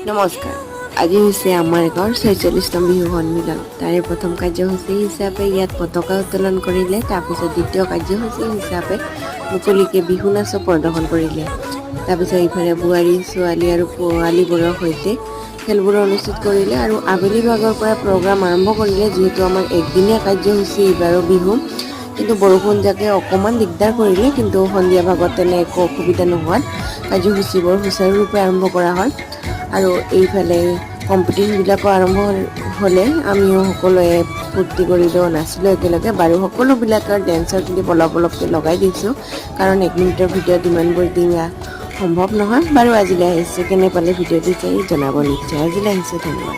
নমস্কাৰ। আজি হৈছে আমাৰ গাঁৱৰ ৪৬তম বিহু সন্মিলন। তাৰে প্ৰথম কাৰ্যসূচী হিচাপে ইয়াত পতাকা উত্তোলন কৰিলে। তাৰপিছত দ্বিতীয় কাৰ্যসূচী হিচাপে মুকলিকে বিহু নাচো প্ৰদৰ্শন কৰিলে। তাৰপিছত ইফালে বোৱাৰী ছোৱালী আৰু পোৱালীবোৰৰ সৈতে খেলবোৰ অনুষ্ঠিত কৰিলে আৰু আবেলি ভাগৰ পৰা প্ৰগ্ৰাম আৰম্ভ কৰিলে। যিহেতু আমাৰ একদিনীয়া কাৰ্যসূচী এইবাৰো বিহু, কিন্তু বৰষুণ জাকে অকণমান দিগদাৰ কৰিলে। কিন্তু সন্ধিয়া ভাগত তেনে একো অসুবিধা নোহোৱাত কাৰ্যসূচীবোৰ সুচাৰুৰূপে আৰম্ভ কৰা হয়। আৰু এইফালে কম্পিটিশ্যনবিলাকো আৰম্ভ হ'লে আমিও সকলোৱে ফূৰ্তি কৰিলেও নাছিলোঁ একেলগে। বাৰু সকলোবিলাকৰ ডেন্সৰ ক্লিপ অলপ অলপকৈ লগাই দিছোঁ, কাৰণ 1 মিনিটৰ ভিডিঅ'ত ইমানবোৰ দিয়া সম্ভৱ নহয়। বাৰু আজিলৈ আহিছোঁ, কেনে পালে ভিডিঅ'টো চাই জনাব নিশ্চয়। আজিলৈ আহিছোঁ, ধন্যবাদ।